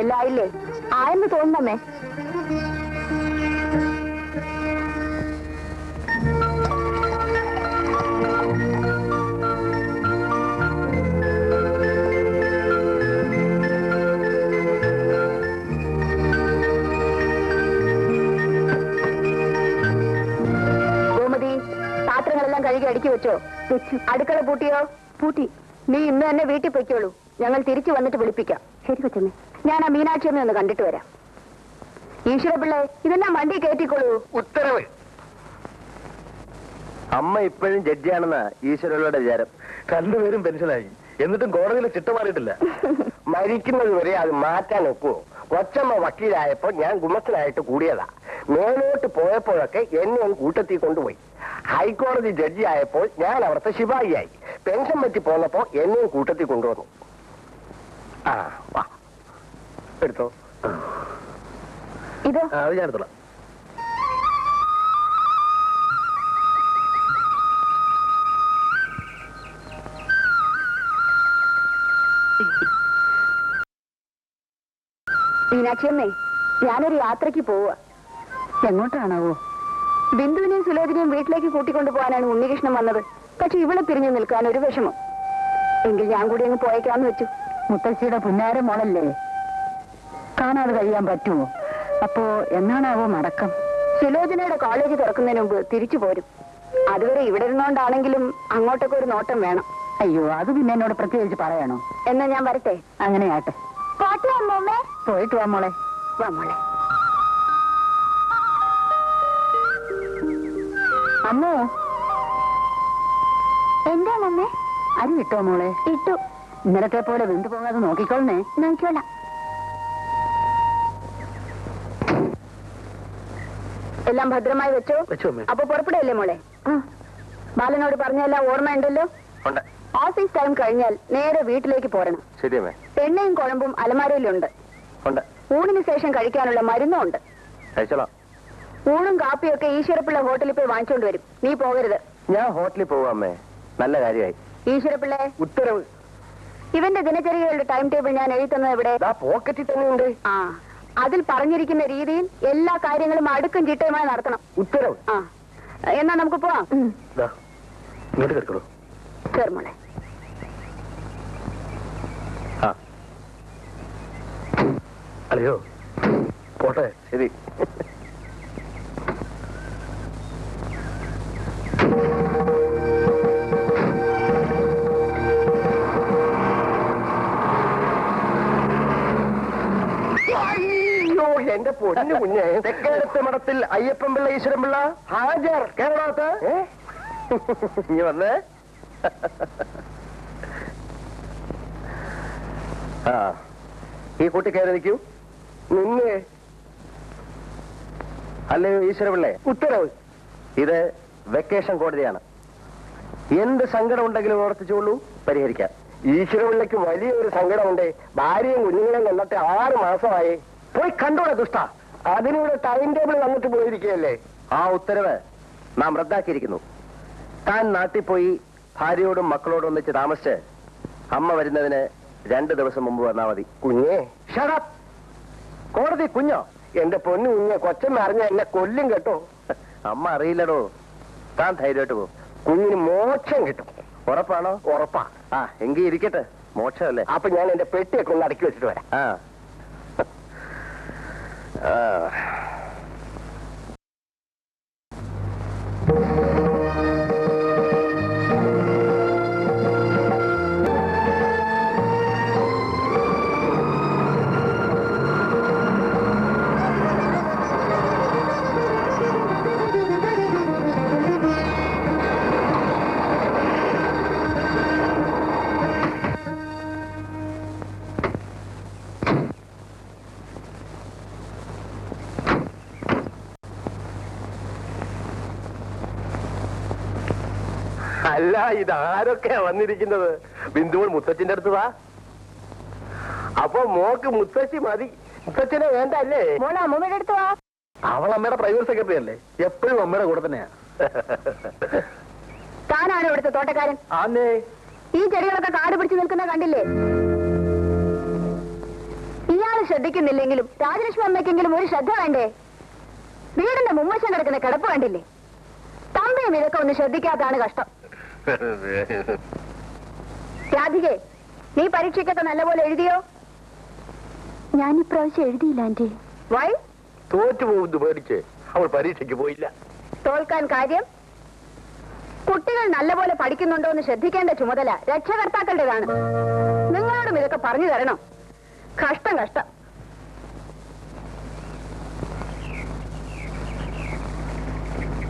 എല്ലാം ആയില്ലേ? ആയെന്ന് തോന്നുന്നമ്മേ. പാത്രങ്ങളെല്ലാം കഴുകി അടുക്കി വെച്ചോ? വെച്ചു. അടുക്കള പൂട്ടിയോ? പൂട്ടി. നീ ഇന്ന് തന്നെ വീട്ടിൽ പൊയ്ക്കോളൂ. ഞങ്ങൾ തിരിച്ചു വന്നിട്ട് വിളിപ്പിക്കാം. ശരി കൊച്ചമ്മേ. ഞാൻ ആ മീനാക്ഷി അമ്മ ഒന്ന് കണ്ടിട്ട് വരാം. ഈശ്വരപിള്ളേ, ഇതെല്ലാം വണ്ടി കയറ്റിക്കോളൂ. ഉത്തരവ്. അമ്മ ഇപ്പോഴും ജഡ്ജിയാണെന്നാ ഈശ്വരയുടെ വിചാരം. രണ്ടുപേരും പെൻഷനായി, എന്നിട്ടും കോടതിയിൽ ചിട്ട മാറിയിട്ടില്ല. മരിക്കുന്നത് വരെ അത് മാറ്റാൻ ഒക്കുവോ? കൊച്ചമ്മ വക്കീലായപ്പോ ഞാൻ ഗുമസ്തനായിട്ട് കൂടിയതാ. മേലോട്ട് പോയപ്പോഴൊക്കെ എന്നെ കൂട്ടത്തിൽ കൊണ്ടുപോയി. ഹൈക്കോടതി ജഡ്ജി ആയപ്പോൾ ഞാൻ അവിടുത്തെ ശിപായിയായി. പെൻഷൻ പറ്റി പോന്നപ്പോ എന്നെയും കൂട്ടത്തിൽ കൊണ്ടുവന്നു. ആ വാ എടുത്തോ. ഇത് അത് ഞാൻ എടുത്തോളാം. മീനാക്ഷിയമ്മേ, ഞാനൊരു യാത്രക്ക് പോവുക. എങ്ങോട്ടാണാവോ? ബിന്ദുവിനെയും സുലോചനയും വീട്ടിലേക്ക് കൂട്ടിക്കൊണ്ടു പോകാനാണ് ഉണ്ണികൃഷ്ണൻ വന്നത്. പക്ഷെ ഇവിടെ പിരിഞ്ഞു നിൽക്കാൻ ഒരു വിഷമം. എങ്കിൽ ഞാൻ കൂടി അങ്ങ് പോയേക്കാന്ന് വെച്ചു. മുത്തശ്ശിയുടെ പുന്നാര മോളല്ലേ, കാണാതെ കഴിയാൻ പറ്റുമോ? അപ്പോ എന്നാണാവോ മടക്കം? സുലോചനയുടെ കോളേജ് തുറക്കുന്നതിന് മുമ്പ് തിരിച്ചു പോരും. അതുവരെ ഇവിടെ ഇരുന്നോണ്ടാണെങ്കിലും അങ്ങോട്ടൊക്കെ ഒരു നോട്ടം വേണം. അയ്യോ, അത് പിന്നെ എന്നോട് പ്രത്യേകിച്ച് പറയണോ? എന്നാ ഞാൻ വരട്ടെ. അങ്ങനെയാട്ടെ. പോയിട്ട് വാ മോളെ. വാ മോളെ. അമ്മോ, എന്താ മമ്മേ? അരി ഇട്ടോ മോളെ? ഇട്ടു. ഇന്നലത്തെ പോലെ വെന്തു പോകാതെ നോക്കിക്കോളണേ. നോക്കിക്കോളാം. എല്ലാം ഭദ്രമായി വെച്ചോ? അപ്പൊ പുറപ്പെടല്ലേ മോളെ? ബാലനോട് പറഞ്ഞെല്ലാം ഓർമ്മയുണ്ടല്ലോ? ഓഫീസ് ടൈം കഴിഞ്ഞാൽ നേരെ വീട്ടിലേക്ക് പോരണം. ശരിയമ്മേ. എണ്ണയും കുഴമ്പും അലമാരയിലുണ്ട്. ഊണിന് ശേഷം കഴിക്കാനുള്ള മരുന്നും ഉണ്ട്. ഊണും കാപ്പിയൊക്കെ ഈശ്വരപ്പിള്ള ഹോട്ടലിൽ പോയി വാങ്ങിച്ചോണ്ട് വരും. നീ പോകരുത്. ഞാൻ ഹോട്ടലിൽ പോവാമേ. നല്ല കാര്യമായി. ഈശ്വരപ്പിള്ളേ, ഉത്തരവ്. ഇവന്റെ ദിനചര്യകളുടെ ടൈം ടേബിൾ ഞാൻ എഴുതി തന്നത് ഇവിടെ പോക്കറ്റിൽ തന്നെ ഉണ്ട്. ആ, അതിൽ പറഞ്ഞിരിക്കുന്ന രീതിയിൽ എല്ലാ കാര്യങ്ങളും അടുക്കും ചിട്ടയുമായി നടത്തണം. ഉത്തരവ്. ആ, എന്നാ നമുക്ക് പോവാം. ഇങ്ങോട്ട് കേൾക്കണോ? കേറുമോളെ. അല്ലയോ, പോട്ടെ. ശരി. എന്റെ പൊന്നു കുഞ്ഞെ, തെക്കേടത്തെ മഠത്തിൽ അയ്യപ്പൻ പിള്ള ഈശ്വരൻ പിള്ള ഹാജർ. കേരളത്ത് ഇനി വന്നേ. ആ, ഈ കൂട്ടി കയറി നിൽക്കൂ. നിന്നെ അല്ലയോ ഈശ്വരപിള്ളേ. ഉത്തരവ്. ഇത് വെക്കേഷൻ കോടതിയാണ്. എന്ത് സങ്കടം ഉണ്ടെങ്കിലും ഓർത്തിച്ചോളൂ, പരിഹരിക്കാം. ഈശ്വരപിള്ളയ്ക്ക് വലിയൊരു സങ്കടമുണ്ട്. ഭാര്യയും കുഞ്ഞുങ്ങളെയും കൊന്നിട്ട് 6 മാസമായി. പോയി കണ്ടോളെ ദുഷ്ട. അതിനൂടെ ടൈം ടേബിൾ വന്നിട്ട് പോയിരിക്കുകയല്ലേ. ആ ഉത്തരവ് നാം റദ്ദാക്കിയിരിക്കുന്നു. താൻ നാട്ടിൽ പോയി ഭാര്യയോടും മക്കളോടും ഒന്നിച്ച് താമസിച്ച് അമ്മ വരുന്നതിന് 2 ദിവസം മുമ്പ് വന്നാൽ മതി. കുഞ്ഞേ, ഷടപ്പ്. കോടതി കുഞ്ഞോ? എന്റെ പൊന്നു കുഞ്ഞെ, കൊച്ചമ്മ അറിഞ്ഞ എന്നെ കൊല്ലും കേട്ടോ. അമ്മ അറിയില്ലടോ. താൻ ധൈര്യമായിട്ട് പോകും. കുഞ്ഞിന് മോക്ഷം കിട്ടും. ഉറപ്പാണോ? ഉറപ്പാ. ആ, എങ്കിൽ ഇരിക്കട്ടെ. മോക്ഷമല്ലേ. അപ്പൊ ഞാൻ എന്റെ പെട്ടിയൊക്കെ ഒന്ന് അടക്കി വെച്ചിട്ട് വരാം. ആ, അല്ല, ഇതാരൊക്കെയാ വന്നിരിക്കുന്നത്? ബിന്ദുവൾ മുത്തച്ഛന്റെ അടുത്ത് വാ. അപ്പൊ മോക്ക് മുത്തശ്ശി മതി. മുത്തച്ഛനെ വേണ്ട അല്ലേ? മോളെ അമ്മയുടെ അടുത്ത് വാ. അവൾ അമ്മയുടെ പ്രൈവറ്റ് സെക്രട്ടറി അല്ലേ? എപ്പോഴും അമ്മയുടെ കൂടെ തന്നെയാ. താനാണ് ഇവിടുത്തെ തോട്ടക്കാരൻ? ആന്നേ. ഈ ചെടികളൊക്കെ കാട് പിടിച്ചു നിൽക്കുന്ന കണ്ടില്ലേ? ഇയാള് ശ്രദ്ധിക്കുന്നില്ലെങ്കിലും രാജലക്ഷ്മി അമ്മയ്ക്കെങ്കിലും ഒരു ശ്രദ്ധ വേണ്ടേ? വീടിന്റെ മുമ്മശം കിടക്കുന്ന കിടപ്പ് വേണ്ടില്ലേ? തമ്പയും ഇതൊക്കെ ഒന്ന് ശ്രദ്ധിക്കാത്തതാണ് കഷ്ടം. രാധികെ, നീ പരീക്ഷയ്ക്കൊക്കെ നല്ലപോലെ എഴുതിയോ? ഞാൻ ഇപ്രാവശ്യം എഴുതിയില്ല ആന്റി. വൈ? തോറ്റുപോകുന്നു പേടിച്ച് അവൾ പരീക്ഷയ്ക്ക് പോയില്ല. തോൽക്കാൻ കാര്യം? കുട്ടികൾ നല്ലപോലെ പഠിക്കുന്നുണ്ടോ എന്ന് ശ്രദ്ധിക്കേണ്ട ചുമതല രക്ഷകർത്താക്കളുടേതാണ്. നിങ്ങളോടും ഇതൊക്കെ പറഞ്ഞു തരണം. കഷ്ടം കഷ്ടം.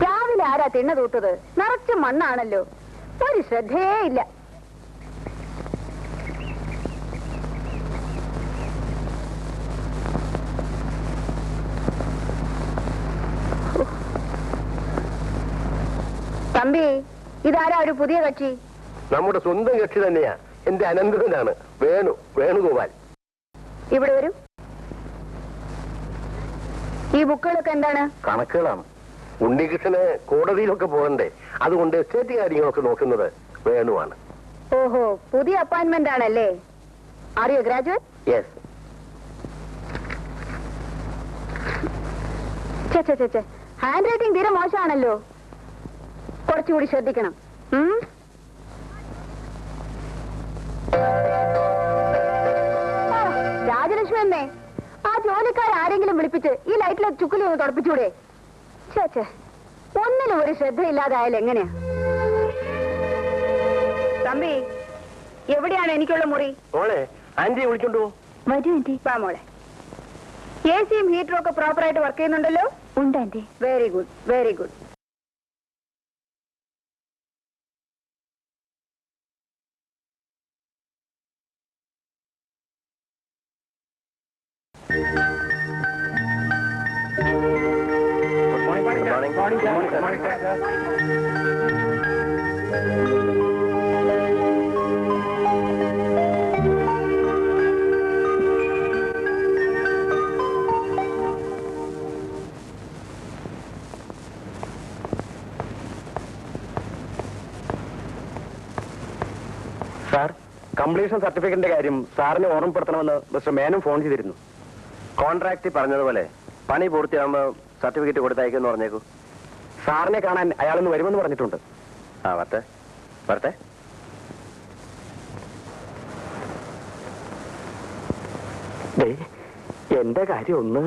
രാവിലെ ആരാ തിണ്ണ തൂത്തത്? നിറച്ച് മണ്ണാണല്ലോ. ഒരു ശ്രദ്ധയേ ഇല്ല. തമ്പി, ഇതാരാ ഒരു പുതിയ കക്ഷി? നമ്മുടെ സ്വന്തം കക്ഷി തന്നെയാ. എന്റെ അനന്തരനാണ് വേണുഗോപാൽ. ഇവിടെ വരൂ. ഈ ബുക്കുകളൊക്കെ എന്താണ്? കണക്കുകളാണ്. ഉണ്ണികൃഷ്ണന് കോടതിയിലൊക്കെ പോകണ്ടേ, അതുകൊണ്ട് എസ്റ്റേറ്റ് കാര്യങ്ങളൊക്കെ നോക്കുന്നത് വേണുവാണ്. ഓഹോ, പുതിയ അപ്പോയിന്റ്മെന്റ് ആണല്ലേ? Are you graduate? Yes. Hand writing തീരെ മോശമാണല്ലോ. കുറച്ചുകൂടി ശ്രദ്ധിക്കണം. രാജലക്ഷ്മി അമ്മേ, ആ ജോലിക്കാർ ആരെങ്കിലും വിളിപ്പിച്ച് ഈ ലൈറ്റിലെ ചുക്കുലി ഒന്ന് തുടപ്പിച്ചൂടെ? ചേച്ചേ, ഒന്നിനും ഒരു ശ്രദ്ധയില്ലാതായാലും എങ്ങനെയാ? തമ്പി, എവിടെയാണ് എനിക്കുള്ള മുറി? മോളെ, ആന്റിയെ വിളിച്ചോണ്ടു പോ. വരൂ ആന്റി. വാ മോളെ. AC-യും ഹീറ്ററും ഒക്കെ പ്രോപ്പറായിട്ട് വർക്ക് ചെയ്യുന്നുണ്ടല്ലോ? ഉണ്ട് aunty. Very good, very good. Sir, completion സർട്ടിഫിക്കറ്റിന്റെ കാര്യം സാറിനെ ഓർമ്മപ്പെടുത്തണമെന്ന് മിസ്റ്റർ മേനും ഫോൺ ചെയ്തിരുന്നു. കോൺട്രാക്ട് പറഞ്ഞതുപോലെ പണി പൂർത്തിയാകുമ്പോൾ സർട്ടിഫിക്കറ്റ് കൊടുത്തയക്കുമെന്ന് പറഞ്ഞേക്കൂ. സാറിനെ കാണാൻ അയാളൊന്ന് വരുമെന്ന് പറഞ്ഞിട്ടുണ്ട്. ആ, വരട്ടെ വരട്ടെ. എന്റെ കാര്യം ഒന്ന്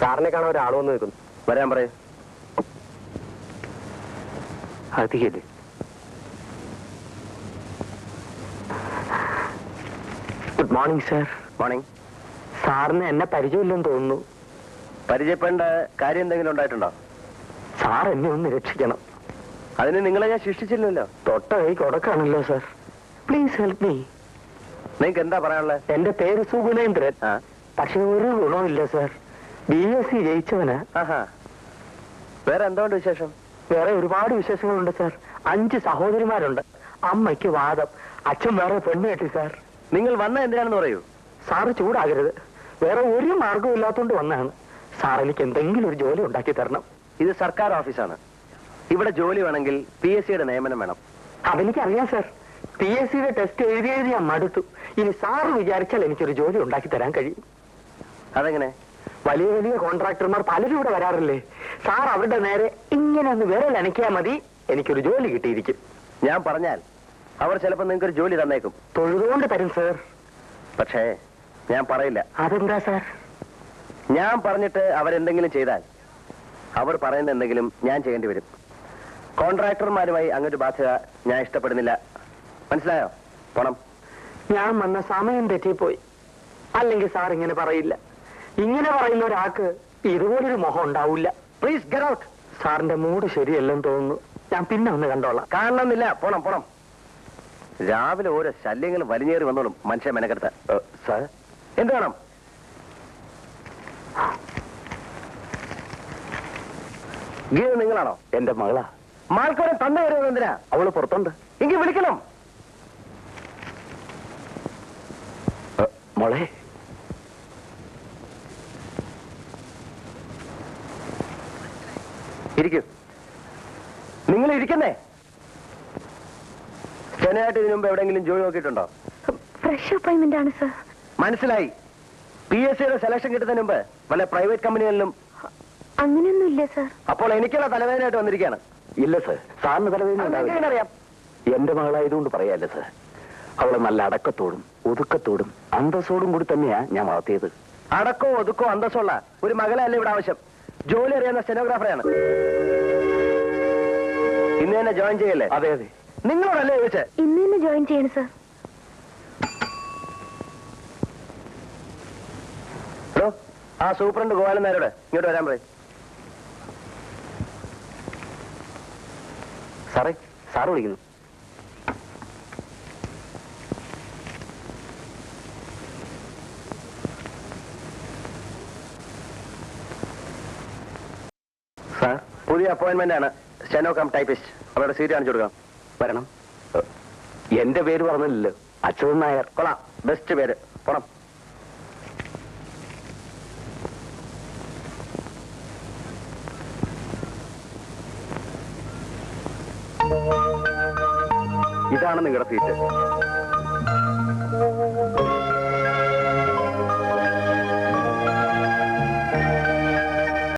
സാറിനെ കാണാൻ ഒരാൾ വന്ന് നിൽക്കുന്നു. വരാൻ പറയൂ. അധികല്ലേ? Good morning sir. മോർണിംഗ്. സാറിന് എന്നെ പരിചയമില്ലെന്ന് തോന്നുന്നു. പരിചയപ്പെടേണ്ട കാര്യം എന്തെങ്കിലും ഉണ്ടായിട്ടുണ്ടോ? സാർ എന്നെ ഒന്ന് രക്ഷിക്കണം. അതിന് നിങ്ങളെ ഞാൻ ശിക്ഷിച്ചില്ലല്ലോ. തൊട്ട കൈ കൊടുക്കാണല്ലോ സാർ. Please help me. നിങ്ങൾക്ക് എന്താ പറയാനുള്ളത്? എന്റെ പേര് സുഗുണേന്ദ്രൻ. പക്ഷെ ഒരു ഗുണമില്ല സാർ. BSc ജയിച്ചവന്. വേറെ എന്തുകൊണ്ട് വിശേഷം? വേറെ ഒരുപാട് വിശേഷങ്ങളുണ്ട് സാർ. 5 സഹോദരിമാരുണ്ട്. അമ്മയ്ക്ക് വാദം, അച്ഛൻ വേറെ പെണ്ണ് കെട്ടി സാർ. നിങ്ങൾ വന്ന എന്തിനാണെന്ന് പറയൂ. സാറ് ചൂടാകരുത്. വേറെ ഒരു മാർഗവും ഇല്ലാത്തോണ്ട് വന്നാണ്. സാർ എനിക്ക് എന്തെങ്കിലും ഒരു ജോലി ഉണ്ടാക്കി തരണം. ഇത് സർക്കാർ ഓഫീസാണ്. ഇവിടെ ജോലി വേണമെങ്കിൽ PSCയുടെ നിയമനം വേണം. അതെനിക്കറിയാം സാർ. PSCയുടെ ടെസ്റ്റ് എഴുതി ഞാൻ മടുത്തു. ഇനി സാറ് വിചാരിച്ചാൽ എനിക്കൊരു ജോലി ഉണ്ടാക്കി തരാൻ കഴിയും. അതെങ്ങനെ? വലിയ വലിയ കോൺട്രാക്ടർമാർ പലരും ഇവിടെ വരാറില്ലേ? സാർ അവരുടെ നേരെ ഇങ്ങനെ ഒന്ന് വിരൽ അനക്കിയാൽ മതി, എനിക്കൊരു ജോലി കിട്ടിയിരിക്കും. ഞാൻ പറഞ്ഞാൽ അവർ ചിലപ്പോൾ നിങ്ങൾക്കൊരു ജോലി തന്നേക്കും. തൊഴുതുകൊണ്ട് തരും സാർ. പക്ഷേ ഞാൻ പറയില്ല. അതെന്താ സാർ? ഞാൻ പറഞ്ഞിട്ട് അവരെന്തെങ്കിലും ചെയ്താൽ അവർ പറയുന്ന എന്തെങ്കിലും ഞാൻ ചെയ്യേണ്ടി വരും. കോൺട്രാക്ടർമാരുമായി അങ്ങനൊരു ബാധ്യത ഞാൻ ഇഷ്ടപ്പെടുന്നില്ല. മനസ്സിലായോ? പോണം. ഞാൻ വന്ന സമയം തെറ്റിപ്പോയി. അല്ലെങ്കിൽ സാർ ഇങ്ങനെ പറയില്ല. ഇങ്ങനെ പറയുന്ന ഒരാൾക്ക് ഇതുപോലൊരു മുഖം ഉണ്ടാവില്ല. Please get out. സാറിന്റെ മൂഡ് ശരിയല്ലെന്ന് തോന്നുന്നു. ഞാൻ പിന്നെ ഒന്ന് കണ്ടോളാം. കാണണമെന്നില്ല. പോണം പോണം. രാവിലെ ഓരോ ശല്യങ്ങൾ വലിഞ്ഞേറി വന്നോളും മനുഷ്യ മെനക്കെടുത്ത. സാർ, എന്ത് വേണം? ഗീത നിങ്ങളാണോ? എന്റെ മകളാ. മാൾക്കോരെ തന്ന വരുന്നത് എന്തിനാ? അവള് പുറത്തുണ്ട്. എങ്കിൽ വിളിക്കണം. മോളെ, ഇരിക്കൂ. നിങ്ങൾ ഇരിക്കുന്നേ. ക്ഷണയായിട്ട് ഇതിനു മുമ്പ് എവിടെയെങ്കിലും ജോലി നോക്കിയിട്ടുണ്ടോ? ഫ്രഷ് അപ്പോയിന്റ്മെന്റ് ആണ് സർ. മനസ്സിലായി. PSCയുടെ സെലക്ഷൻ കിട്ടുന്നതിന് മുമ്പ് വല്ല പ്രൈവറ്റ് കമ്പനികളിലും? അങ്ങനെയൊന്നും ഇല്ല സർ. അപ്പോൾ എനിക്കുള്ള തലവേദനയായിട്ട് വന്നിരിക്കുകയാണ്. ഇല്ല സർ, സാറിന് തലവേദന അറിയാം. എന്റെ മകളായതുകൊണ്ട് പറയാല്ലേ സർ. അവളെ നല്ല അടക്കത്തോടും ഒതുക്കത്തോടും അന്തസ്സോടും കൂടി തന്നെയാ ഞാൻ വളർത്തിയത്. അടക്കോ ഒതുക്കോ അന്തസ്സുള്ള ഒരു മകളല്ല ഇവിടെ ആവശ്യം. ജോലി അറിയാവുന്ന സ്റ്റെനോഗ്രാഫറാണ്. ഇന്ന് തന്നെ ജോയിൻ ചെയ്യല്ലേ? അതെ അതെ. നിങ്ങളോടല്ലേ ചോദിച്ചേ? ഇന്ന് തന്നെ ജോയിൻ ചെയ്യണം സർ. ഹലോ, ആ സൂപ്രണ്ട് ഗോപാലൻ നായരോട് ഇങ്ങോട്ട് വരാൻ പറയും. സാറേ, സാറ് വിളിക്കുന്നു. സാർ, പുതിയ അപ്പോയിന്റ്മെന്റ് ആണ്. Steno cum typist. അവരുടെ സീറ്റ് കാണിച്ചു കൊടുക്കാം. വരണം. എന്റെ പേര് പറഞ്ഞില്ലല്ലോ. അച്യുതൻ നായർ. കൊള്ളാം, ബെസ്റ്റ് പേര്. പോണം. ഇതാണ് നിങ്ങളുടെ സീറ്റ്.